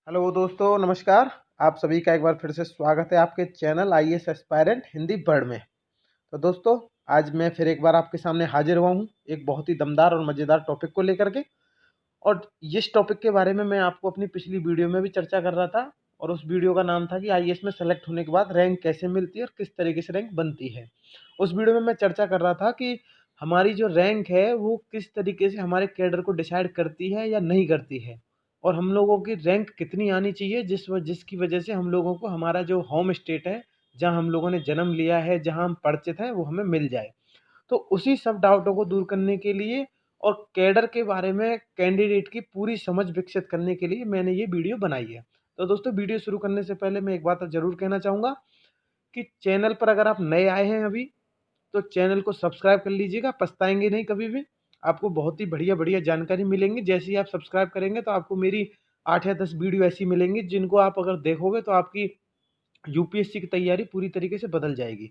Hello दोस्तों, नमस्कार। आप सभी का एक बार फिर से स्वागत है आपके channel IAS aspirant Hindi word में। तो दोस्तों, आज मैं फिर एक बार आपके सामने हाजिर हुआ हूँ एक बहुत ही दमदार और मज़ेदार टॉपिक को लेकर के। और इस टॉपिक के बारे में मैं आपको अपनी पिछली वीडियो में भी चर्चा कर रहा था, और उस वीडियो का नाम था कि आईएएस में सेलेक्ट होने के बाद रैंक कैसे मिलती है और किस तरीके से रैंक बनती है। उस वीडियो में मैं चर्चा कर रहा था कि हमारी जो रैंक है वो किस तरीके से हमारे कैडर को डिसाइड करती है या नहीं करती है, और हम लोगों की रैंक कितनी आनी चाहिए जिसकी वजह से हम लोगों को हमारा जो होम स्टेट है, जहाँ हम लोगों ने जन्म लिया है, जहाँ हम परिचित हैं, वो हमें मिल जाए। तो उसी सब डाउटों को दूर करने के लिए और कैडर के बारे में कैंडिडेट की पूरी समझ विकसित करने के लिए मैंने ये वीडियो बनाई है। तो दोस्तों, वीडियो शुरू करने से पहले मैं एक बात ज़रूर कहना चाहूँगा कि चैनल पर अगर आप नए आए हैं अभी, तो चैनल को सब्सक्राइब कर लीजिएगा, पछताएंगे नहीं कभी भी। आपको बहुत ही बढ़िया बढ़िया जानकारी मिलेंगी। जैसे ही आप सब्सक्राइब करेंगे तो आपको मेरी 8 या 10 वीडियो ऐसी मिलेंगी जिनको आप अगर देखोगे तो आपकी यूपीएससी की तैयारी पूरी तरीके से बदल जाएगी।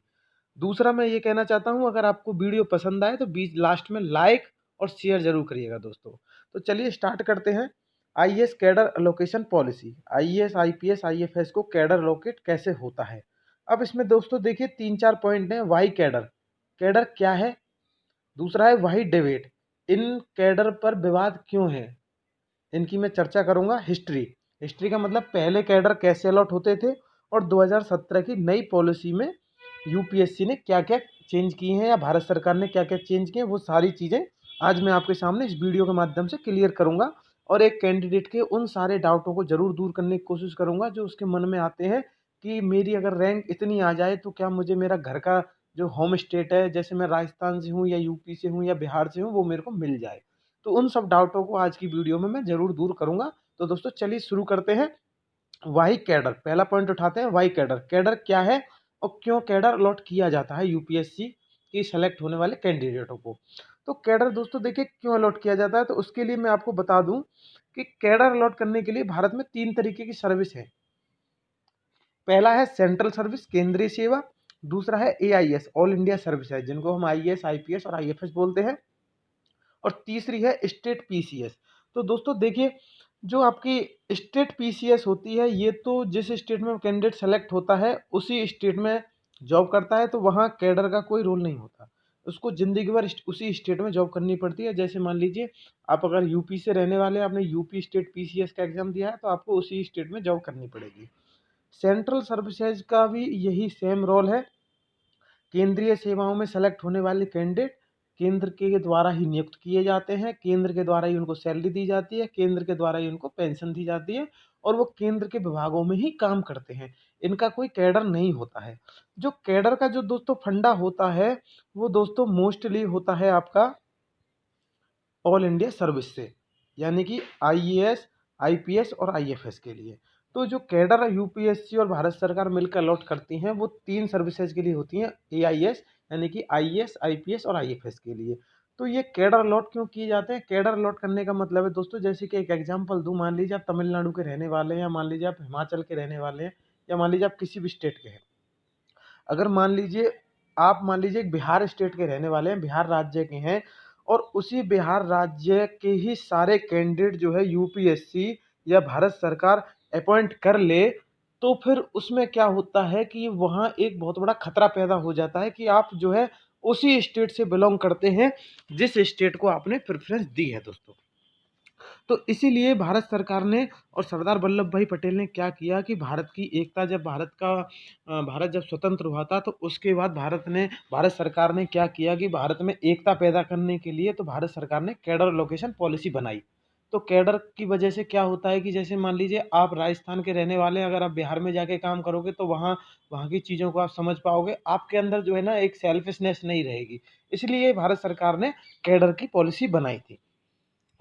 दूसरा, मैं ये कहना चाहता हूँ, अगर आपको वीडियो पसंद आए तो बीच लास्ट में लाइक और शेयर जरूर करिएगा दोस्तों। तो चलिए स्टार्ट करते हैं। IAS cadre allocation policy. IAS IPS IFS को कैडर एलोकेट कैसे होता है। अब इसमें दोस्तों देखिए 3-4 पॉइंट हैं। वाई कैडर, कैडर क्या है। दूसरा है वाई डिबेट, इन कैडर पर विवाद क्यों है, इनकी मैं चर्चा करूंगा। हिस्ट्री, हिस्ट्री का मतलब पहले कैडर कैसे अलॉट होते थे, और 2017 की नई पॉलिसी में यूपीएससी ने क्या क्या चेंज किए हैं या भारत सरकार ने क्या क्या चेंज किए हैं, वो सारी चीज़ें आज मैं आपके सामने इस वीडियो के माध्यम से क्लियर करूंगा। और एक कैंडिडेट के उन सारे डाउटों को जरूर दूर करने की कोशिश करूंगा जो उसके मन में आते हैं कि मेरी अगर रैंक इतनी आ जाए तो क्या मुझे मेरा घर का जो होम स्टेट है, जैसे मैं राजस्थान से हूँ या यूपी से हूँ या बिहार से हूँ, वो मेरे को मिल जाए। तो उन सब डाउटों को आज की वीडियो में मैं जरूर दूर करूंगा। तो दोस्तों चलिए शुरू करते हैं। वाई कैडर, पहला पॉइंट उठाते हैं। वाई कैडर, कैडर क्या है और क्यों कैडर अलॉट किया जाता है यूपीएससी की सेलेक्ट होने वाले कैंडिडेटों को। तो कैडर दोस्तों देखिए क्यों अलॉट किया जाता है, तो उसके लिए मैं आपको बता दूं कि कैडर अलॉट करने के लिए भारत में 3 तरीके की सर्विस है। पहला है सेंट्रल सर्विस, केंद्रीय सेवा। दूसरा है एआईएस, ऑल इंडिया सर्विस है, जिनको हम आईएएस आईपीएस और आईएफएस बोलते हैं। और तीसरी है स्टेट पीसीएस। तो दोस्तों देखिए, जो आपकी स्टेट पीसीएस होती है, ये तो जिस स्टेट में कैंडिडेट सेलेक्ट होता है उसी स्टेट में जॉब करता है, तो वहाँ कैडर का कोई रोल नहीं होता। उसको जिंदगी भर उसी स्टेट में जॉब करनी पड़ती है। जैसे मान लीजिए आप अगर यूपी से रहने वाले हैं, आपने यूपी स्टेट पीसीएस का एग्जाम दिया है, तो आपको उसी स्टेट में जॉब करनी पड़ेगी। सेंट्रल सर्विसेज का भी यही सेम रोल है। केंद्रीय सेवाओं में सेलेक्ट होने वाले कैंडिडेट केंद्र के द्वारा ही नियुक्त किए जाते हैं, केंद्र के द्वारा ही उनको सैलरी दी जाती है, केंद्र के द्वारा ही उनको पेंशन दी जाती है, और वो केंद्र के विभागों में ही काम करते हैं। इनका कोई कैडर नहीं होता है। जो कैडर का जो दोस्तों फंडा होता है, वो दोस्तों मोस्टली होता है आपका ऑल इंडिया सर्विस से, यानी कि आईएएस आईपीएस और आईएफएस के लिए। तो जो कैडर यूपीएससी और भारत सरकार मिलकर अलॉट करती हैं, वो 3 सर्विसेज के लिए होती हैं। एआईएस यानी कि आईएएस आईपीएस और आईएफएस के लिए। तो ये कैडर अलॉट क्यों किए जाते हैं। कैडर अलॉट करने का मतलब है दोस्तों, जैसे कि एक एग्जांपल दूं, मान लीजिए आप तमिलनाडु के रहने वाले हैं, या मान लीजिए आप हिमाचल के रहने वाले हैं, या मान लीजिए आप किसी भी स्टेट के हैं। अगर मान लीजिए आप मान लीजिए एक बिहार स्टेट के रहने वाले हैं, बिहार राज्य के हैं, और उसी बिहार राज्य के ही सारे कैंडिडेट जो है यूपीएससी या भारत सरकार अपॉइंट कर ले, तो फिर उसमें क्या होता है कि वहाँ एक बहुत बड़ा खतरा पैदा हो जाता है कि आप जो है उसी स्टेट से बिलोंग करते हैं जिस स्टेट को आपने प्रेफरेंस दी है दोस्तों। तो इसीलिए भारत सरकार ने और सरदार वल्लभ भाई पटेल ने क्या किया कि भारत की एकता, जब भारत जब स्वतंत्र हुआ था, तो उसके बाद भारत सरकार ने क्या किया कि भारत में एकता पैदा करने के लिए तो भारत सरकार ने कैडर लोकेशन पॉलिसी बनाई। तो कैडर की वजह से क्या होता है कि जैसे मान लीजिए आप राजस्थान के रहने वाले हैं, अगर आप बिहार में जाके काम करोगे तो वहाँ वहाँ की चीज़ों को आप समझ पाओगे, आपके अंदर जो है ना एक सेल्फिशनेस नहीं रहेगी। इसलिए भारत सरकार ने कैडर की पॉलिसी बनाई थी।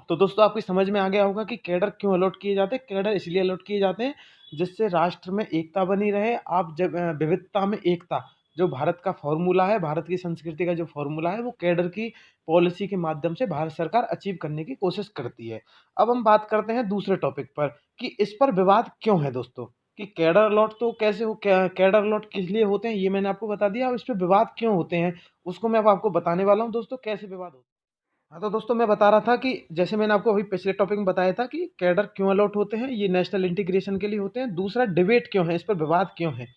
तो दोस्तों आपकी समझ में आ गया होगा कि कैडर क्यों अलॉट किए जाते हैं। कैडर इसलिए अलॉट किए जाते हैं जिससे राष्ट्र में एकता बनी रहे। आप जब विविधता में एकता, जो भारत का फॉर्मूला है, भारत की संस्कृति का जो फॉर्मूला है, वो कैडर की पॉलिसी के माध्यम से भारत सरकार अचीव करने की कोशिश करती है। अब हम बात करते हैं दूसरे टॉपिक पर कि इस पर विवाद क्यों है दोस्तों, कि कैडर अलॉट तो कैसे हो, कैडर अलॉट किस लिए होते हैं ये मैंने आपको बता दिया। अब इस पर विवाद क्यों होते हैं उसको मैं अब आपको बताने वाला हूँ दोस्तों, कैसे विवाद होते हैं। हाँ, तो दोस्तों मैं बता रहा था कि जैसे मैंने आपको अभी पिछले टॉपिक में बताया था कि कैडर क्यों अलॉट होते हैं, ये नेशनल इंटीग्रेशन के लिए होते हैं। दूसरा डिबेट क्यों है, इस पर विवाद क्यों है।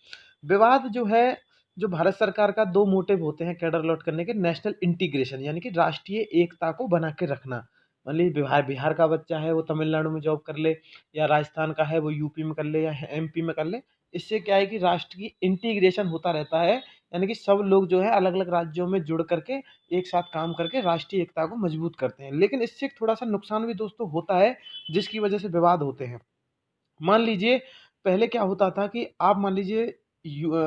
विवाद जो है, जो भारत सरकार का 2 मोटिव होते हैं कैडर अलॉट करने के, नेशनल इंटीग्रेशन यानी कि राष्ट्रीय एकता को बना के रखना। मान लीजिए बिहार बिहार का बच्चा है वो तमिलनाडु में जॉब कर ले, या राजस्थान का है वो यूपी में कर ले या एमपी में कर ले। इससे क्या है कि राष्ट्र की इंटीग्रेशन होता रहता है, यानी कि सब लोग जो है अलग-अलग राज्यों में जुड़ करके एक साथ काम करके राष्ट्रीय एकता को मजबूत करते हैं। लेकिन इससे एक थोड़ा-सा नुकसान भी दोस्तों होता है, जिसकी वजह से विवाद होते हैं। मान लीजिए पहले क्या होता था कि आप मान लीजिए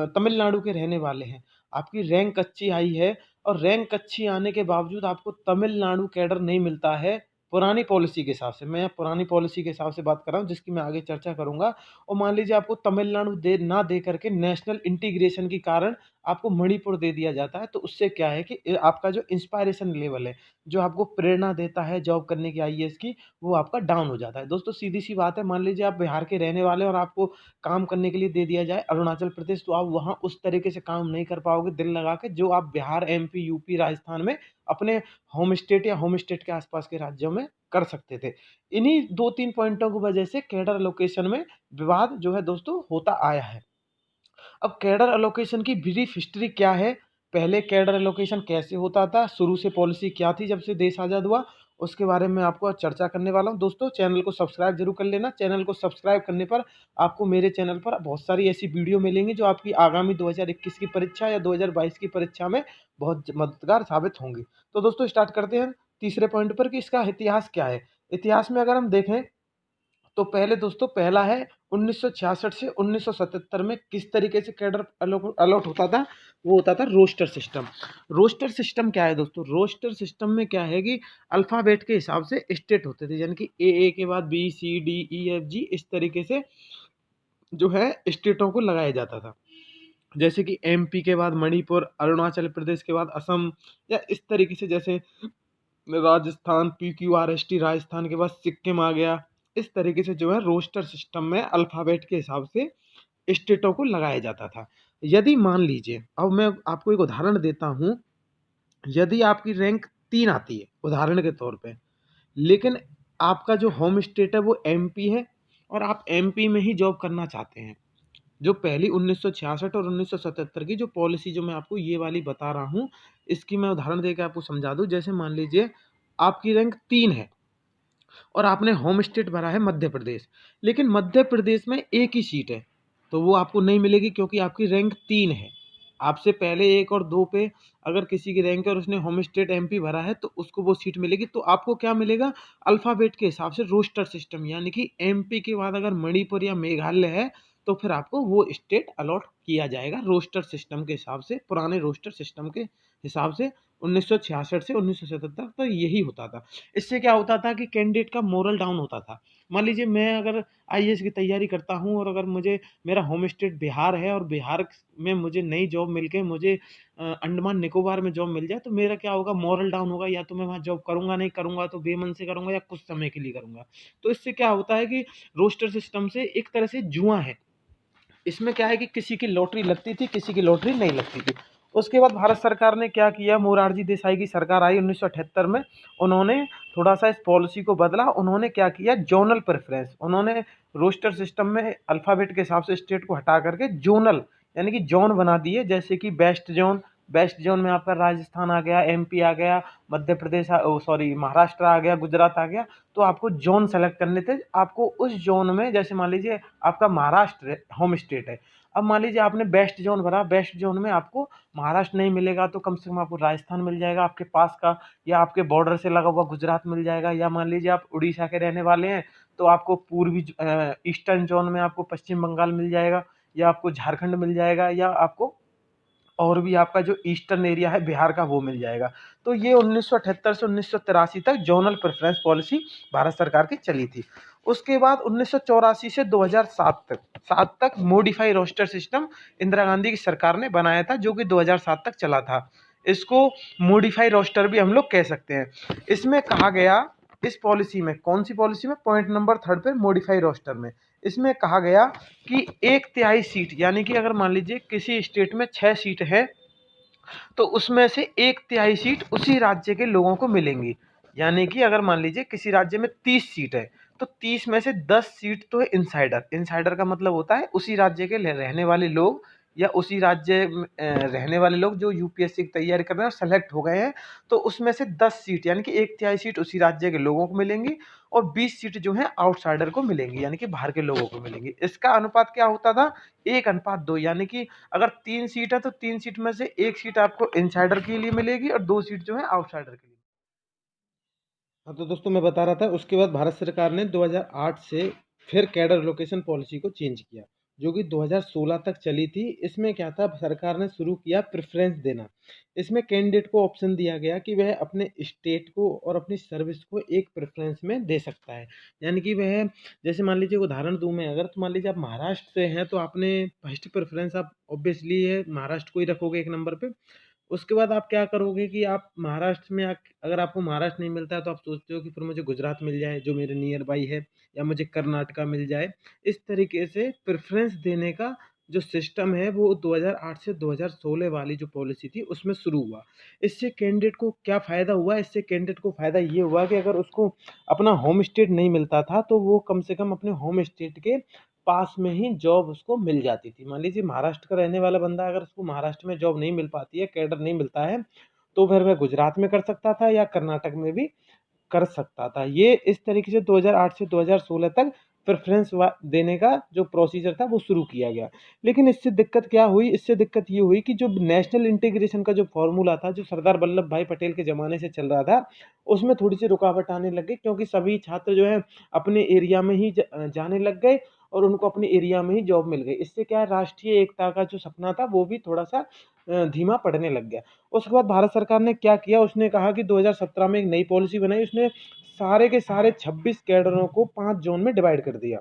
तमिलनाडु के रहने वाले हैं, आपकी रैंक अच्छी आई है और रैंक अच्छी आने के बावजूद आपको तमिलनाडु कैडर नहीं मिलता है, पुरानी पॉलिसी के हिसाब से। मैं पुरानी पॉलिसी के हिसाब से बात कर रहा हूँ, जिसकी मैं आगे चर्चा करूँगा। और मान लीजिए आपको तमिलनाडु ना दे करके नेशनल इंटीग्रेशन के कारण आपको मणिपुर दे दिया जाता है, तो उससे क्या है कि आपका जो इंस्पायरेशन लेवल है, जो आपको प्रेरणा देता है जॉब करने की आईएएस की, वो आपका डाउन हो जाता है। दोस्तों सीधी-सी बात है, मान लीजिए आप बिहार के रहने वाले हैं और आपको काम करने के लिए दे दिया जाए अरुणाचल प्रदेश, तो आप वहाँ उस तरीके से काम नहीं कर पाओगे दिल लगा के, जो आप बिहार, एमपी, यूपी, राजस्थान में अपने होम स्टेट या होम स्टेट के आस-पास के राज्यों में कर सकते थे। इन्हीं 2-3 पॉइंटों की वजह से कैडर एलोकेशन में विवाद जो है दोस्तों होता आया है। अब कैडर एलोकेशन की ब्रीफ हिस्ट्री क्या है, पहले कैडर एलोकेशन कैसे होता था, शुरू से पॉलिसी क्या थी जब से देश आज़ाद हुआ, उसके बारे में आपको आज चर्चा करने वाला हूँ। दोस्तों चैनल को सब्सक्राइब जरूर कर लेना। चैनल को सब्सक्राइब करने पर आपको मेरे चैनल पर बहुत सारी ऐसी वीडियो मिलेंगी जो आपकी आगामी 2021 की परीक्षा या 2022 की परीक्षा में बहुत मददगार साबित होंगी। तो दोस्तों स्टार्ट करते हैं तीसरे पॉइंट पर कि इसका इतिहास क्या है। इतिहास में अगर हम देखें तो पहले दोस्तों पहला है 1966 से 1977 में किस तरीके से कैडर अलॉट होता था, वो होता था रोस्टर सिस्टम। रोस्टर सिस्टम क्या है दोस्तों, रोस्टर सिस्टम में क्या है कि अल्फ़ाबेट के हिसाब से स्टेट होते थे, यानी कि ए के बाद B C D E F G, इस तरीके से जो है स्टेटों को लगाया जाता था। जैसे कि एमपी के बाद मणिपुर, अरुणाचल प्रदेश के बाद असम, या इस तरीके से जैसे राजस्थान पीक्यूआरएसटी, राजस्थान के बाद सिक्किम आ गया। इस तरीके से जो है रोस्टर सिस्टम में अल्फ़ाबेट के हिसाब से स्टेटों को लगाया जाता था। यदि मान लीजिए, अब मैं आपको एक उदाहरण देता हूँ, यदि आपकी रैंक 3 आती है उदाहरण के तौर पे, लेकिन आपका जो होम स्टेट है वो एमपी है और आप एमपी में ही जॉब करना चाहते हैं, जो पहली 1966 और 1977 की जो पॉलिसी जो मैं आपको ये वाली बता रहा हूँ, इसकी मैं उदाहरण देकर आपको समझा दूँ। जैसे मान लीजिए आपकी रैंक 3 है और आपने होम स्टेट भरा है मध्य प्रदेश, लेकिन मध्य प्रदेश में एक ही सीट है, तो वो आपको नहीं मिलेगी क्योंकि आपकी रैंक 3 है। आपसे पहले 1 और 2 पे अगर किसी की रैंक है और उसने होम स्टेट एमपी भरा है तो उसको वो सीट मिलेगी। तो आपको क्या मिलेगा, अल्फ़ाबेट के हिसाब से रोस्टर सिस्टम, यानी कि एमपी के बाद अगर मणिपुर या मेघालय है तो फिर आपको वो स्टेट अलॉट किया जाएगा रोस्टर सिस्टम के हिसाब से, पुराने रोस्टर सिस्टम के हिसाब से। 1966 से 1977 तक यही होता था। इससे क्या होता था कि कैंडिडेट का मोरल डाउन होता था। मान लीजिए मैं अगर आईएएस की तैयारी करता हूँ और अगर मुझे मेरा होम स्टेट बिहार है और बिहार में मुझे नई जॉब मिल के मुझे अंडमान निकोबार में जॉब मिल जाए, तो मेरा क्या होगा, मोरल डाउन होगा। या तो मैं वहाँ जॉब करूँगा नहीं, करूँगा तो बेमन से करूँगा या कुछ समय के लिए करूँगा। तो इससे क्या होता है कि रोस्टर सिस्टम से एक तरह से जुआ है। इसमें क्या है कि किसी की लॉटरी लगती थी, किसी की लॉटरी नहीं लगती थी। उसके बाद भारत सरकार ने क्या किया, मोरारजी देसाई की सरकार आई 1978 में। उन्होंने थोड़ा-सा इस पॉलिसी को बदला। उन्होंने क्या किया, ज़ोनल प्रेफ़रेंस, उन्होंने रोस्टर सिस्टम में अल्फ़ाबेट के हिसाब से स्टेट को हटा करके ज़ोनल यानी कि ज़ोन बना दिए। जैसे कि वेस्ट ज़ोन में आपका राजस्थान आ गया, एमपी आ गया, मध्य प्रदेश महाराष्ट्र आ गया, गुजरात आ गया। तो आपको ज़ोन सेलेक्ट करने थे। आपको उस ज़ोन में, जैसे मान लीजिए आपका महाराष्ट्र होम स्टेट है। अब मान लीजिए आपने वेस्ट ज़ोन भरा, वेस्ट ज़ोन में आपको महाराष्ट्र नहीं मिलेगा तो कम से कम आपको राजस्थान मिल जाएगा आपके पास का, या आपके बॉर्डर से लगा हुआ गुजरात मिल जाएगा, या मान लीजिए आप उड़ीसा के रहने वाले हैं तो आपको पूर्वी ईस्टर्न ज़ोन में आपको पश्चिम बंगाल मिल जाएगा, या आपको झारखंड मिल जाएगा, या आपको और भी आपका जो ईस्टर्न एरिया है बिहार का वो मिल जाएगा। तो ये 1978 से 1983 तक ज़ोनल प्रेफ़रेंस पॉलिसी भारत सरकार की चली थी। उसके बाद 1984 से 2007 तक modify roster system Indira Gandhi की सरकार ने बनाया था, जो कि 2007 तक चला था। इसको मॉडिफाई रोस्टर भी हम लोग कह सकते हैं। इसमें कहा गया, इस पॉलिसी में, कौन सी पॉलिसी में, पॉइंट नंबर 3 पे मॉडिफाई रोस्टर में, इसमें कहा गया कि 1/3 सीट, यानी कि अगर मान लीजिए किसी स्टेट में 6 सीट है तो उसमें से 1/3 सीट उसी राज्य के लोगों को मिलेंगी। यानी कि अगर मान लीजिए किसी राज्य में 30 सीट है, तो 30 में से 10 सीट तो है इनसाइडर। इनसाइडर का मतलब होता है उसी राज्य के रहने वाले लोग, या उसी राज्य में रहने वाले लोग जो यूपीएससी की तैयारी कर रहे हैं और सेलेक्ट हो गए हैं, तो उसमें से 10 सीट यानी कि 1/3 सीट उसी राज्य के लोगों को मिलेंगी, और 20 सीट जो है आउटसाइडर को मिलेंगी, यानी कि बाहर के लोगों को मिलेंगी। इसका अनुपात क्या होता था? 1:2, यानी कि अगर 3 सीट है तो 3 सीट में से 1 सीट आपको इनसाइडर के लिए मिलेगी और 2 सीट जो है आउटसाइडर के लिए। हाँ, तो दोस्तों मैं बता रहा था, उसके बाद भारत सरकार ने 2008 से फिर कैडर लोकेशन पॉलिसी को चेंज किया, जो कि 2016 तक चली थी। इसमें क्या था, सरकार ने शुरू किया प्रेफरेंस देना। इसमें कैंडिडेट को ऑप्शन दिया गया कि वह अपने स्टेट को और अपनी सर्विस को एक प्रेफरेंस में दे सकता है। यानी कि वह, जैसे मान लीजिए उदाहरण दूं मैं, अगर तो मान लीजिए आप महाराष्ट्र से हैं तो आपने फर्स्ट प्रेफरेंस आप ऑब्वियसली है महाराष्ट्र को ही रखोगे एक नंबर पे। उसके बाद आप क्या करोगे कि आप महाराष्ट्र में अगर आपको महाराष्ट्र नहीं मिलता है तो आप सोचते हो कि फिर मुझे गुजरात मिल जाए जो मेरे नियर बाई है, या मुझे कर्नाटका मिल जाए। इस तरीके से प्रेफरेंस देने का जो सिस्टम है वो 2008 से 2016 वाली जो पॉलिसी थी उसमें शुरू हुआ। इससे कैंडिडेट को क्या फ़ायदा हुआ? इससे कैंडिडेट को फ़ायदा ये हुआ कि अगर उसको अपना होम स्टेट नहीं मिलता था तो वो कम से कम अपने होम स्टेट के पास में ही जॉब उसको मिल जाती थी। मान लीजिए महाराष्ट्र का रहने वाला बंदा, अगर उसको महाराष्ट्र में जॉब नहीं मिल पाती है, कैडर नहीं मिलता है, तो फिर वह गुजरात में कर सकता था या कर्नाटक में भी कर सकता था। ये इस तरीके से 2008 से 2016 तक प्रेफ़रेंस देने का जो प्रोसीजर था वो शुरू किया गया। लेकिन इससे दिक्कत क्या हुई? इससे दिक्कत ये हुई कि जो नेशनल इंटीग्रेशन का जो फ़ॉर्मूला था, जो सरदार वल्लभ भाई पटेल के ज़माने से चल रहा था, उसमें थोड़ी-सी रुकावट आने लग गई, क्योंकि सभी छात्र जो है अपने एरिया में ही जाने लग गए और उनको अपने एरिया में ही जॉब मिल गई। इससे क्या है, राष्ट्रीय एकता का जो सपना था वो भी थोड़ा-सा धीमा पड़ने लग गया। उसके बाद भारत सरकार ने क्या किया, उसने कहा कि 2017 में एक नई पॉलिसी बनाई। उसने सारे के सारे 26 कैडरों को 5 ज़ोन में डिवाइड कर दिया।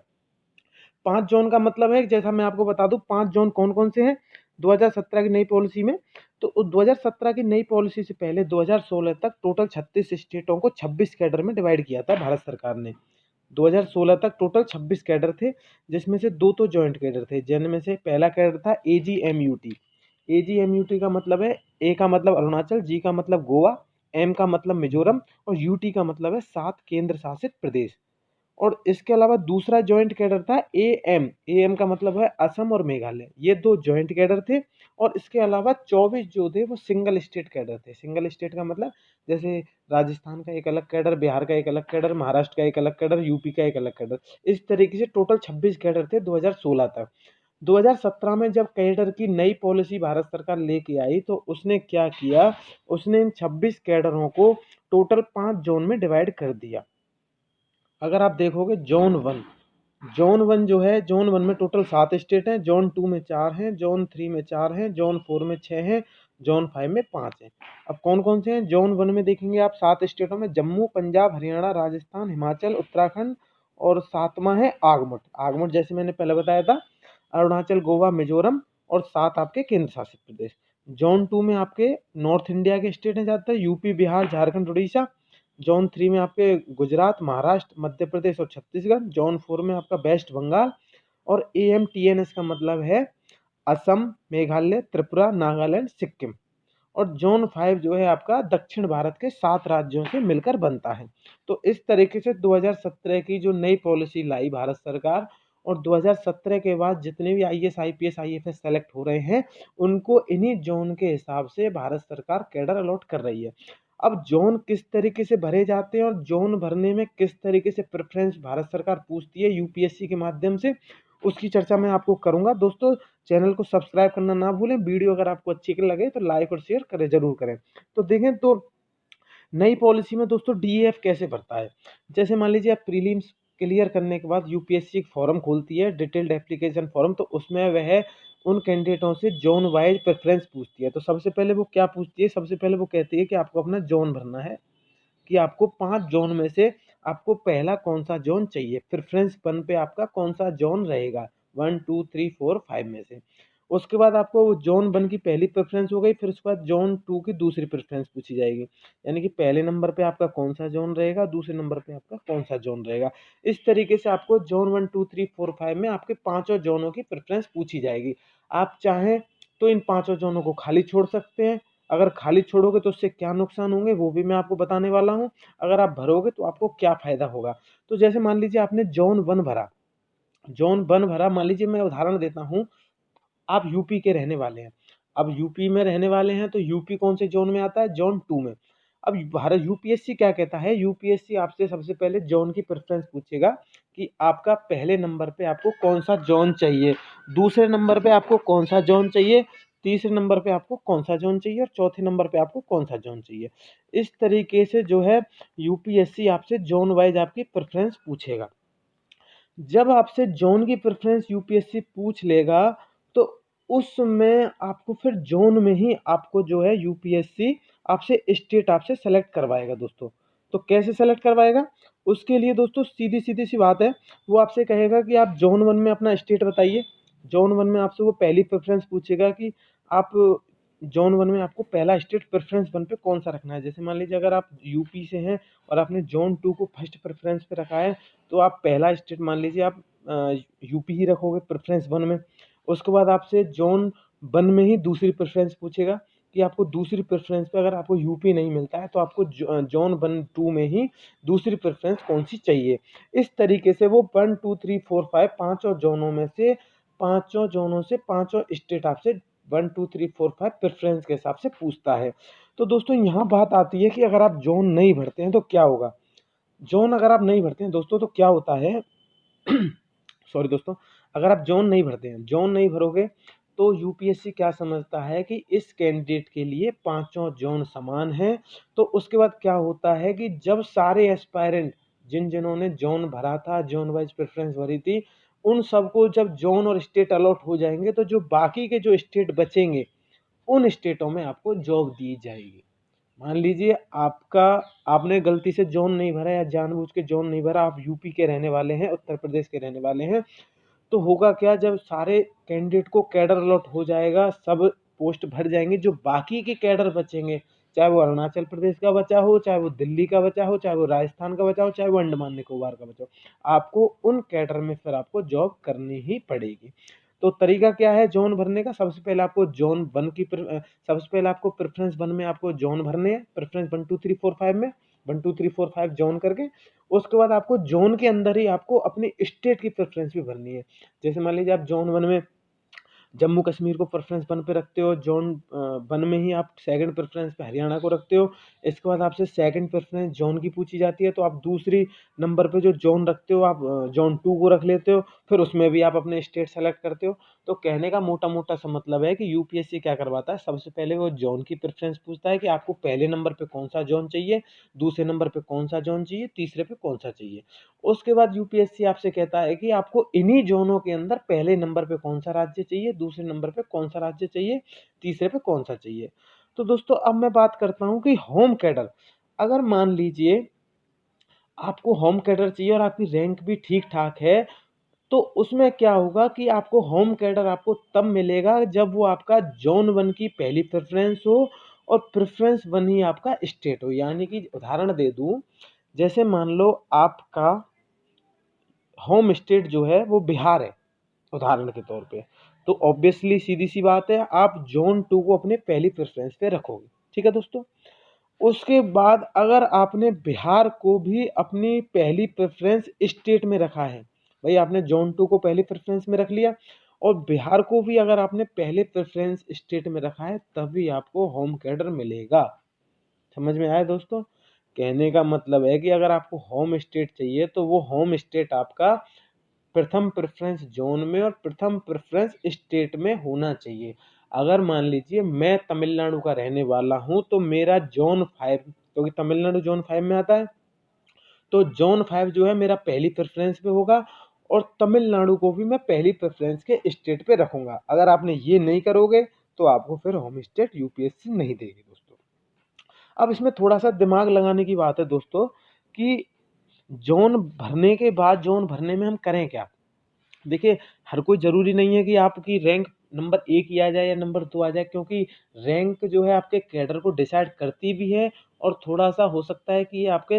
5 ज़ोन का मतलब है, जैसा मैं आपको बता दूँ 5 ज़ोन कौन-कौन से हैं 2017 की नई पॉलिसी में। तो 2017 की नई पॉलिसी से पहले 2016 तक टोटल 36 स्टेटों को 26 कैडर में डिवाइड किया था भारत सरकार ने। 2016 तक टोटल 26 कैडर थे, जिसमें से 2 तो जॉइंट कैडर थे, जिनमें से पहला कैडर था एजीएमयूटी। एजीएमयूटी का मतलब है, ए का मतलब अरुणाचल, जी का मतलब गोवा, एम का मतलब मिजोरम और यूटी का मतलब है 7 केंद्र शासित प्रदेश। और इसके अलावा दूसरा जॉइंट कैडर था एएम। एएम का मतलब है असम और मेघालय। ये 2 जॉइंट कैडर थे। और इसके अलावा 24 जो थे वो सिंगल स्टेट कैडर थे। सिंगल स्टेट का मतलब, जैसे राजस्थान का एक अलग कैडर, बिहार का एक अलग कैडर, महाराष्ट्र का एक अलग कैडर, यूपी का एक अलग कैडर। इस तरीके से टोटल 26 कैडर थे 2016 तक। 2017 में जब कैडर की नई पॉलिसी भारत सरकार लेके आई तो उसने क्या किया, उसने इन 26 कैडरों को टोटल 5 जोन में डिवाइड कर दिया। अगर आप देखोगे जोन वन जो है, जोन वन में टोटल 7 स्टेट हैं, जोन 2 में 4 हैं, जोन 3 में 4 हैं, जोन 4 में 6 हैं, जोन 5 में 5 हैं। अब कौन कौन से हैं? जोन 1 में देखेंगे आप 7 स्टेटों में जम्मू, पंजाब, हरियाणा, राजस्थान, हिमाचल, उत्तराखंड, और 7वां है आगमठ। आगमठ जैसे मैंने पहले बताया था, अरुणाचल, गोवा, मिजोरम और 7 आपके केंद्र शासित प्रदेश। जोन 2 में आपके नॉर्थ इंडिया के स्टेट हैं ज़्यादातर, यूपी, बिहार, झारखंड, उड़ीसा। जोन 3 में आपके गुजरात, महाराष्ट्र, मध्य प्रदेश और छत्तीसगढ़। जोन 4 में आपका वेस्ट बंगाल। और एएमटीएनएस का मतलब है असम, मेघालय, त्रिपुरा, नागालैंड, सिक्किम। और जोन 5 जो है आपका दक्षिण भारत के 7 राज्यों से मिलकर बनता है। तो इस तरीके से 2017 की जो नई पॉलिसी लाई भारत सरकार, और 2017 के बाद जितने भी आईएएस, आईपीएस, आईएफएस सेलेक्ट हो रहे हैं, उनको इन्हीं जोन के हिसाब से भारत सरकार कैडर अलॉट कर रही है। अब जोन किस तरीके से भरे जाते हैं और जोन भरने में किस तरीके से प्रेफरेंस भारत सरकार पूछती है यूपीएससी के माध्यम से, उसकी चर्चा मैं आपको करूंगा। दोस्तों, चैनल को सब्सक्राइब करना ना भूलें। वीडियो अगर आपको अच्छी लगे तो लाइक और शेयर करें, जरूर करें। तो देखें तो नई पॉलिसी में दोस्तों डीएफ कैसे भरता है। जैसे मान लीजिए आप प्रीलिम्स क्लियर करने के बाद यूपीएससी एक फॉर्म खोलती है, डिटेल्ड एप्लीकेशन फॉर्म। तो उसमें वह उन कैंडिडेटों से जोन वाइज प्रेफरेंस पूछती है। तो सबसे पहले वो क्या पूछती है, सबसे पहले वो कहती है कि आपको अपना जोन भरना है, कि आपको 5 जोन में से आपको पहला कौन सा जोन चाहिए, प्रेफरेंस 1 पे आपका कौन सा जोन रहेगा, 1 2 3 4 5 में से। उसके बाद आपको जोन 1 की पहली प्रेफरेंस हो गई, फिर उसके बाद जोन 2 की दूसरी प्रेफरेंस पूछी जाएगी। यानी कि पहले नंबर पे आपका कौन सा जोन रहेगा, दूसरे नंबर पे आपका कौन सा जोन रहेगा। इस तरीके से आपको जोन 1 2 3 4 5 में आपके पांचों जोनों की प्रेफरेंस पूछी जाएगी। आप चाहें तो इन पांचों जोनों को खाली छोड़ सकते हैं, अगर खाली छोड़ोगे तो उससे क्या नुकसान होंगे वो भी मैं आपको बताने वाला हूँ। अगर आप भरोगे तो आपको क्या फ़ायदा होगा। तो जैसे मान लीजिए आपने ज़ोन 1 भरा, ज़ोन 1 भरा, मान लीजिए मैं उदाहरण देता हूँ, आप यूपी के रहने वाले हैं। अब यूपी में रहने वाले हैं तो यूपी कौन से ज़ोन में आता है? ज़ोन 2 में। अब भारत यूपीएससी क्या कहता है? यूपीएससी आपसे सबसे पहले ज़ोन की प्रेफ़रेंस पूछेगा कि आपका पहले नंबर पे आपको कौन-सा ज़ोन चाहिए, दूसरे नंबर पे आपको कौन-सा ज़ोन चाहिए, तीसरे नंबर पे आपको कौन-सा ज़ोन चाहिए और चौथे नंबर पे आपको कौन-सा ज़ोन चाहिए। इस तरीके से जो है यूपीएससी आपसे ज़ोन वाइज़ आपकी प्रेफ़रेंस पूछेगा। जब आपसे ज़ोन की प्रेफ़रेंस यूपीएससी पूछ लेगा, तो उसमें आपको फिर ज़ोन में ही आपको जो है यूपीएससी आपसे स्टेट आपसे सेलेक्ट करवाएगा दोस्तों। तो कैसे सेलेक्ट करवाएगा? उसके लिए दोस्तों सीधी-सीधी सी बात है, वो आपसे कहेगा कि आप ज़ोन 1 में अपना स्टेट बताइए। ज़ोन 1 में आपसे वो पहली प्रेफ़रेंस पूछेगा कि आप ज़ोन 1 में आपको पहला स्टेट प्रेफ़रेंस 1 पे कौन-सा रखना है। जैसे मान लीजिए अगर आप यूपी से हैं और आपने ज़ोन 2 को फर्स्ट प्रेफ़रेंस पे रखा है, तो आप पहला स्टेट मान लीजिए आप यूपी ही रखोगे प्रेफ़रेंस 1 में। उसके बाद आपसे ज़ोन 1 में ही दूसरी प्रेफ़रेंस पूछेगा कि आपको दूसरी प्रेफ़रेंस पे अगर आपको यूपी नहीं मिलता है तो आपको ज़ोन 1, 2 में ही दूसरी प्रेफ़रेंस कौन-सी चाहिए। इस तरीके से वो 1, 2, 3, 4, 5 पाँचों ज़ोनों में से पाँचों ज़ोनों से पाँचों स्टेट आपसे 1, 2, 3, 4, 5 प्रेफ़रेंस के हिसाब से पूछता है। तो दोस्तों यहाँ बात आती है कि अगर आप ज़ोन नहीं भरते हैं तो क्या होगा? ज़ोन अगर आप नहीं भरते हैं दोस्तों तो क्या होता है सॉरी दोस्तों, अगर आप ज़ोन नहीं भरते हैं, ज़ोन नहीं भरोगे तो यूपीएससी क्या समझता है कि इस कैंडिडेट के लिए पाँचों ज़ोन समान हैं। तो उसके बाद क्या होता है कि जब सारे एस्पायरेंट जिन्होंने ज़ोन भरा था, ज़ोन वाइज़ प्रेफ़रेंस भरी थी, उन सबको जब ज़ोन और स्टेट अलॉट हो जाएँगे तो जो बाकी के जो स्टेट बचेंगे, उन स्टेटों में आपको जॉब दी जाएगी। मान लीजिए आपने गलती से ज़ोन नहीं भरा या जानबूझ के ज़ोन नहीं भरा, आप यूपी के रहने वाले हैं, उत्तर प्रदेश के रहने वाले हैं, तो होगा क्या जब सारे कैंडिडेट को कैडर अलॉट हो जाएगा, सब पोस्ट भर जाएँगे, जो बाकी के कैडर बचेंगे, चाहे वो अरुणाचल प्रदेश का बचा हो, चाहे वो दिल्ली का बचा हो, चाहे वो राजस्थान का बचा हो, चाहे वो अंडमान निकोबार का बचा हो, आपको उन कैडर में फिर आपको जॉब करनी ही पड़ेगी। तो तरीका क्या है ज़ोन भरने का? सबसे पहले आपको सबसे पहले आपको प्रेफ़रेंस 1 में आपको ज़ोन भरने हैं, प्रेफ़रेंस 1, 2, 3, 4, 5 में, 1, 2, 3, 4, 5 ज़ोन करके, उसके बाद आपको ज़ोन के अंदर ही आपको अपनी स्टेट की प्रेफ़रेंस भी भरनी है। जैसे मान लीजिए आप ज़ोन 1 में जम्मू कश्मीर को प्रेफ़रेंस 1 पे रखते हो, ज़ोन 1 में ही आप सेकंड प्रेफ़रेंस पे हरियाणा को रखते हो। इसके बाद आपसे सेकंड प्रेफ़रेंस ज़ोन की पूछी जाती है, तो आप दूसरी नंबर पे जो ज़ोन रखते हो आप ज़ोन 2 को रख लेते हो, फिर उसमें भी आप अपने स्टेट सेलेक्ट करते हो। तो कहने का मोटा-मोटा सा मतलब है कि यूपीएससी क्या करवाता है, सबसे पहले वो ज़ोन की प्रेफ़रेंस पूछता है कि आपको पहले नंबर पे कौन-सा ज़ोन चाहिए, दूसरे नंबर पे कौन-सा ज़ोन चाहिए, तीसरे पे कौन-सा चाहिए। उसके बाद यूपीएससी आपसे कहता है कि आपको इन्हीं ज़ोनों के अंदर पहले नंबर पे कौन-सा राज्य चाहिए, दूसरे नंबर पे कौन-सा राज्य चाहिए, तीसरे पे कौन-सा चाहिए। तो दोस्तों अब मैं बात करता हूँ कि होम कैडर, अगर मान लीजिए आपको होम कैडर चाहिए और आपकी रैंक भी ठीक-ठाक है, तो उसमें क्या होगा कि आपको होम कैडर आपको तब मिलेगा जब वो आपका ज़ोन 1 की पहली प्रेफ़रेंस हो और प्रेफ़रेंस 1 ही आपका स्टेट हो। यानी कि उदाहरण दे दूँ, जैसे मान लो आपका होम स्टेट जो है वो बिहार है, उदाहरण के तौर पे। तो ऑब्वियसली सीधी-सी बात है आप ज़ोन 2 को अपने पहली प्रेफ़रेंस पे रखोगे। ठीक है दोस्तों? उसके बाद अगर आपने बिहार को भी अपनी पहली प्रेफ़रेंस स्टेट में रखा है, भई आपने ज़ोन 2 को पहली प्रेफ़रेंस में रख लिया और बिहार को भी अगर आपने पहले प्रेफ़रेंस स्टेट में रखा है, तभी आपको होम कैडर मिलेगा। समझ में आया दोस्तों? कहने का मतलब है कि अगर आपको होम स्टेट चाहिए तो वो होम स्टेट आपका प्रथम प्रेफ़रेंस ज़ोन में और प्रथम प्रेफ़रेंस स्टेट में होना चाहिए। अगर मान लीजिए मैं तमिलनाडु का रहने वाला हूँ, तो मेरा ज़ोन 5 क्योंकि तमिलनाडु ज़ोन 5 में आता है, तो ज़ोन 5 जो है मेरा पहली प्रेफ़रेंस पे होगा और तमिलनाडु को भी मैं पहली प्रेफ़रेंस के स्टेट पे रखूँगा। अगर आपने ये नहीं करोगे, तो आपको फिर होम स्टेट यूपीएससी नहीं देगी दोस्तों। अब इसमें थोड़ा-सा दिमाग लगाने की बात है दोस्तों कि ज़ोन भरने के बाद ज़ोन भरने में हम करें क्या? देखिए, हर कोई ज़रूरी नहीं है कि आपकी रैंक नंबर 1 ही आ जाए या नंबर 2 आ जाए क्योंकि रैंक जो है आपके कैडर को डिसाइड करती भी है और थोड़ा-सा हो सकता है कि ये आपके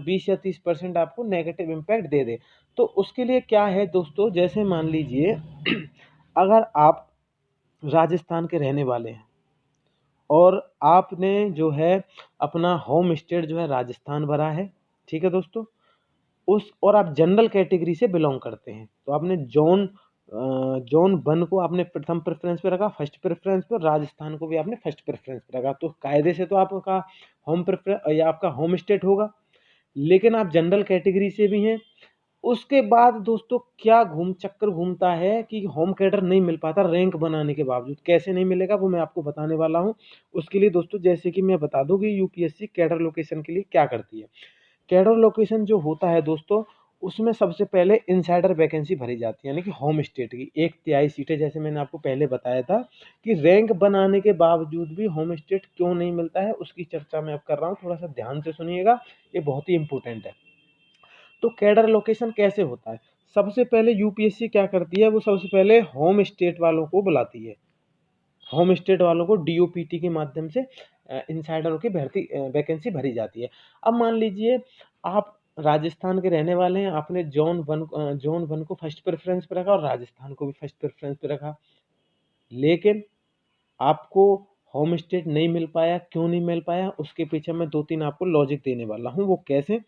20 या 30% आपको नेगेटिव इम्पैक्ट दे दे। तो उसके लिए क्या है दोस्तों, जैसे मान लीजिए अगर आप राजस्थान के रहने वाले हैं और आपने जो है अपना होम स्टेट जो है राजस्थान भरा है, ठीक है दोस्तों। उस और आप जनरल कैटेगरी से बिलोंग करते हैं, तो आपने जोन 1 को आपने प्रथम प्रेफरेंस पे रखा, फर्स्ट प्रेफरेंस पे, और राजस्थान को भी आपने फर्स्ट प्रेफरेंस पे रखा, तो कायदे से तो आपका होम प्रेफरेंस या आपका होम स्टेट होगा। लेकिन आप जनरल कैटेगरी से भी हैं। उसके बाद दोस्तों क्या चक्कर घूमता है कि होम कैडर नहीं मिल पाता रैंक बनाने के बावजूद। कैसे नहीं मिलेगा वो मैं आपको बताने वाला हूँ। उसके लिए दोस्तों जैसे कि मैं बता दूं कि यूपीएससी कैडर लोकेशन के लिए क्या करती है। कैडर लोकेशन जो होता है दोस्तों, उसमें सबसे पहले इनसाइडर वैकेंसी भरी जाती है, यानी कि होम स्टेट की 1/3 सीटें, जैसे मैंने आपको पहले बताया था कि रैंक बनाने के बावजूद भी होम स्टेट क्यों नहीं मिलता है, उसकी चर्चा मैं अब कर रहा हूँ। थोड़ा सा ध्यान से सुनिएगा, ये बहुत ही इंपॉर्टेंट है। तो कैडर लोकेशन कैसे होता है? सबसे पहले यूपीएससी क्या करती है, वो सबसे पहले होम स्टेट वालों को बुलाती है। होम स्टेट वालों को डीओपीटी के माध्यम से इनसाइडरों की भर्ती वैकेंसी भरी जाती है। अब मान लीजिए आप राजस्थान के रहने वाले हैं, आपने जोन 1 को फर्स्ट प्रेफरेंस पे रखा और राजस्थान को भी फर्स्ट प्रेफरेंस पे रखा, लेकिन आपको होम स्टेट नहीं मिल पाया। क्यों नहीं मिल पाया, उसके पीछे मैं 2-3 आपको लॉजिक देने वाला हूँ। वो कैसे?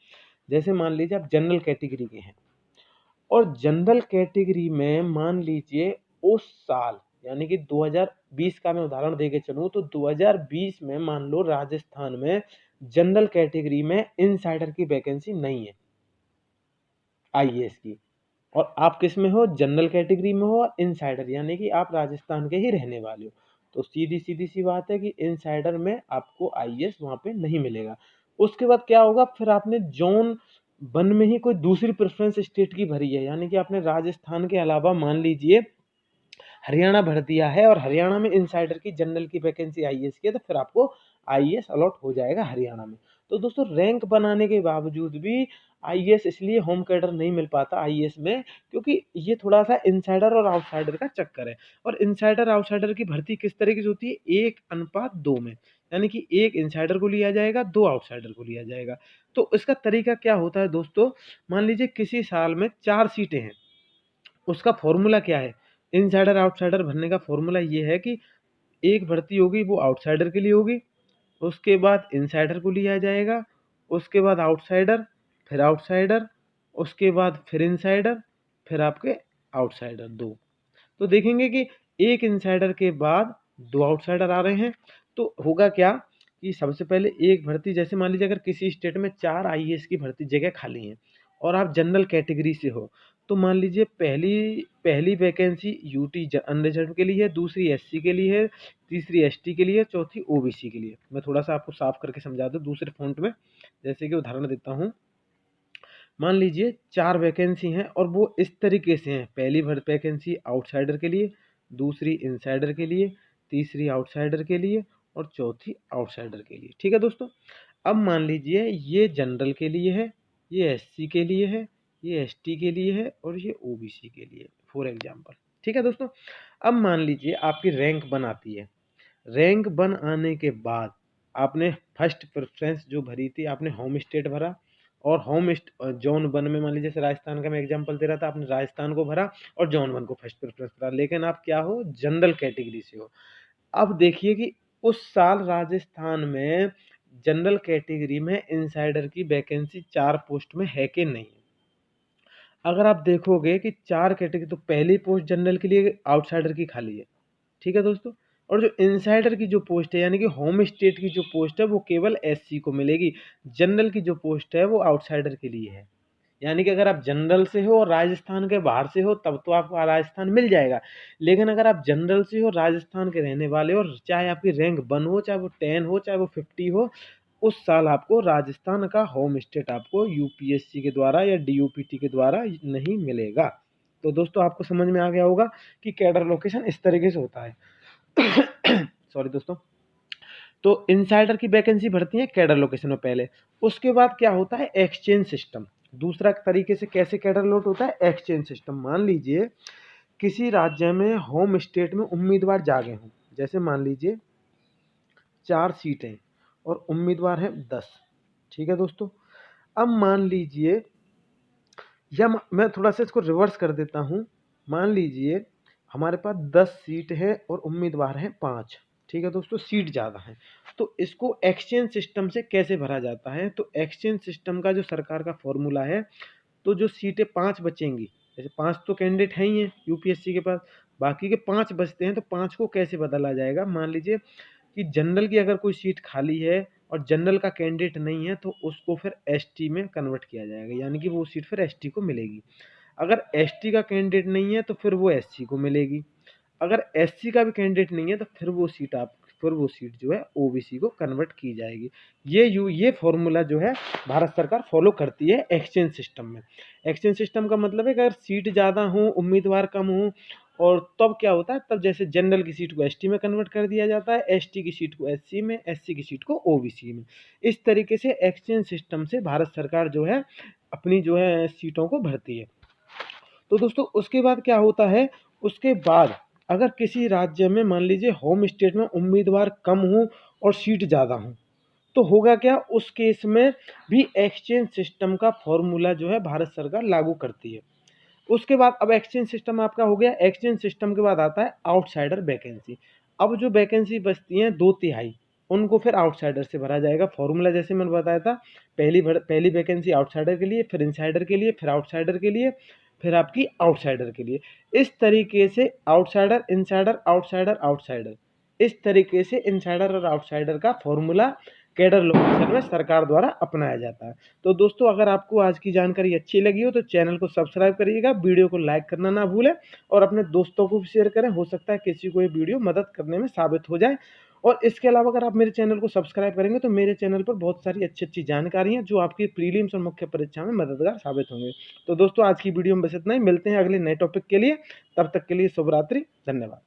जैसे मान लीजिए आप जनरल कैटेगरी के हैं, और जनरल कैटेगरी में मान लीजिए उस साल, यानी कि 2020 का मैं उदाहरण देके चलूँ, तो 2020 में मान लो राजस्थान में जनरल कैटेगरी में इनसाइडर की वैकेंसी नहीं है आईएएस की, और आप किस में हो? जनरल कैटेगरी में हो, इनसाइडर, यानी कि आप राजस्थान के ही रहने वाले हो। तो सीधी सीधी सी बात है कि इनसाइडर में आपको आईएएस वहाँ पे नहीं मिलेगा। उसके बाद क्या होगा, फिर आपने जोन 1 में ही कोई दूसरी प्रेफरेंस स्टेट की भरी है, यानी कि आपने राजस्थान के अलावा मान लीजिए हरियाणा भर दिया है, और हरियाणा में इनसाइडर की जनरल की वैकेंसी आईएएस की है, तो फिर आपको आईएएस अलॉट हो जाएगा हरियाणा में। तो दोस्तों रैंक बनाने के बावजूद भी आईएएस इसलिए होम कैडर नहीं मिल पाता आईएएस में, क्योंकि ये थोड़ा सा इनसाइडर और आउटसाइडर का चक्कर है। और इनसाइडर आउटसाइडर की भर्ती किस तरीके से होती है? 1:2 में, यानी कि 1 इनसाइडर को लिया जाएगा, 2 आउटसाइडर को लिया जाएगा। तो इसका तरीका क्या होता है दोस्तों, मान लीजिए किसी साल में 4 सीटें हैं, उसका फॉर्मूला क्या है? इनसाइडर आउटसाइडर भरने का फॉर्मूला ये है कि एक भर्ती होगी वो आउटसाइडर के लिए होगी, उसके बाद इनसाइडर को लिया जाएगा, उसके बाद आउटसाइडर, फिर आउटसाइडर, उसके बाद फिर इनसाइडर, फिर आपके आउटसाइडर 2। तो देखेंगे कि एक इनसाइडर के बाद 2 आउटसाइडर आ रहे हैं। तो होगा क्या कि सबसे पहले एक भर्ती, जैसे मान लीजिए अगर किसी स्टेट में 4 आईएएस की भर्ती जगह खाली हैं और आप जनरल कैटेगरी से हो, तो मान लीजिए पहली पहली वैकेंसी यूटी अनरिजर्व के लिए है, दूसरी एससी के लिए है, तीसरी एसटी के लिए, चौथी ओबीसी के लिए। मैं थोड़ा सा आपको साफ करके समझा दूं दूसरे फॉन्ट में, जैसे कि उदाहरण देता हूँ। मान लीजिए 4 वैकेंसी हैं और वो इस तरीके से हैं, पहली वैकेंसी आउटसाइडर के लिए, दूसरी इनसाइडर के लिए, तीसरी आउटसाइडर के लिए, और चौथी आउटसाइडर के लिए। ठीक है दोस्तों। अब मान लीजिए ये जनरल के लिए है, ये एससी के लिए है, ये एसटी के लिए है, और ये ओबीसी के लिए, फॉर एग्जाम्पल। ठीक है दोस्तों। अब मान लीजिए आपकी रैंक बन आती है। रैंक बन आने के बाद आपने फर्स्ट प्रेफरेंस जो भरी थी, आपने होम स्टेट भरा, और जोन 1 में मान लीजिए जैसे राजस्थान का मैं एग्जांपल दे रहा था, आपने राजस्थान को भरा और जोन 1 को फर्स्ट प्रेफरेंस भरा, लेकिन आप क्या हो? जनरल कैटेगरी से हो। अब देखिए कि उस साल राजस्थान में जनरल कैटेगरी में इनसाइडर की वैकेंसी 4 पोस्ट में है कि नहीं। अगर आप देखोगे कि 4 कैटेगरी, तो पहली पोस्ट जनरल के लिए आउटसाइडर की खाली है, ठीक है दोस्तों। और जो इनसाइडर की जो पोस्ट है, यानी कि होम स्टेट की जो पोस्ट है, वो केवल एससी को मिलेगी। जनरल की जो पोस्ट है वो आउटसाइडर के लिए है। यानी कि अगर आप जनरल से हो और राजस्थान के बाहर से हो तब तो आपको राजस्थान मिल जाएगा, लेकिन अगर आप जनरल से हो, राजस्थान के रहने वाले हो, और चाहे आपकी रैंक 1 हो, चाहे वो 10 हो, चाहे वो 50 हो, उस साल आपको राजस्थान का होम स्टेट आपको यूपीएससी के द्वारा या डीओपीटी के द्वारा नहीं मिलेगा। तो दोस्तों आपको समझ में आ गया होगा कि कैडर लोकेशन इस तरीके से होता है। सॉरी दोस्तों। तो इनसाइडर की वैकेंसी भरती है कैडर लोकेशन में पहले। उसके बाद क्या होता है? Exchange system. दूसरा तरीके से कैसे कैडर लोट होता है? Exchange system. मान लीजिए किसी राज्य में होम स्टेट में उम्मीदवार जागे हों, जैसे मान लीजिए 4 सीटें और उम्मीदवार हैं 10। ठीक है दोस्तों। अब मान लीजिए, या मैं थोड़ा सा इसको रिवर्स कर देता हूँ। मान लीजिए हमारे पास 10 सीट है और उम्मीदवार हैं 5। ठीक है दोस्तों, सीट ज़्यादा है। तो इसको एक्सचेंज सिस्टम से कैसे भरा जाता है, तो एक्सचेंज सिस्टम का जो सरकार का फॉर्मूला है, तो जो सीटें 5 बचेंगी, जैसे 5 तो कैंडिडेट हैं ही हैं यूपीएससी के पास, बाकी के 5 बचते हैं, तो 5 को कैसे बदला जाएगा। मान लीजिए कि जनरल की अगर कोई सीट खाली है और जनरल का कैंडिडेट नहीं है, तो उसको फिर एसटी में कन्वर्ट किया जाएगा, यानी कि वो सीट फिर एसटी को मिलेगी। अगर एसटी का कैंडिडेट नहीं है तो फिर वो एससी को मिलेगी। अगर एससी का भी कैंडिडेट नहीं है तो फिर वो सीट जो है ओबीसी को कन्वर्ट की जाएगी। ये फॉर्मूला जो है भारत सरकार फॉलो करती है एक्सचेंज सिस्टम में। एक्सचेंज सिस्टम का मतलब है कि अगर सीट ज़्यादा हो, उम्मीदवार कम हो, और तब क्या होता है, तब जैसे जनरल की सीट को एसटी में कन्वर्ट कर दिया जाता है, एसटी की सीट को एससी में, एससी की सीट को ओबीसी में। इस तरीके से एक्सचेंज सिस्टम से भारत सरकार जो है अपनी जो है सीटों को भरती है। तो दोस्तों उसके बाद क्या होता है, उसके बाद अगर किसी राज्य में मान लीजिए होम स्टेट में उम्मीदवार कम हो और सीट ज़्यादा हो, तो होगा क्या, उस केस में भी एक्सचेंज सिस्टम का फॉर्मूला जो है भारत सरकार लागू करती है। उसके बाद अब एक्सचेंज सिस्टम आपका हो गया, एक्सचेंज सिस्टम के बाद आता है आउटसाइडर वैकेंसी। अब जो वैकेंसी बचती हैं 2/3, उनको फिर आउटसाइडर से भरा जाएगा। फॉर्मूला जैसे मैंने बताया था, पहली वैकेंसी आउटसाइडर के लिए, फिर इनसाइडर के लिए, फिर आउटसाइडर के लिए, फिर आपकी आउटसाइडर के लिए। इस तरीके से आउटसाइडर, इनसाइडर, आउटसाइडर, आउटसाइडर, इस तरीके से इनसाइडर और आउटसाइडर का फॉर्मूला कैडर लोकेशन में सरकार द्वारा अपनाया जाता है। तो दोस्तों अगर आपको आज की जानकारी अच्छी लगी हो तो चैनल को सब्सक्राइब करिएगा, वीडियो को लाइक करना ना भूलें और अपने दोस्तों को भी शेयर करें। हो सकता है किसी को ये वीडियो मदद करने में साबित हो जाए। और इसके अलावा अगर आप मेरे चैनल को सब्सक्राइब करेंगे तो मेरे चैनल पर बहुत सारी अच्छी जानकारी हैं जो आपकी प्रीलिम्स और मुख्य परीक्षा में मददगार साबित होंगे। तो दोस्तों आज की वीडियो में बस इतना ही, मिलते हैं अगले नए टॉपिक के लिए। तब तक के लिए शुभ रात्रि, धन्यवाद।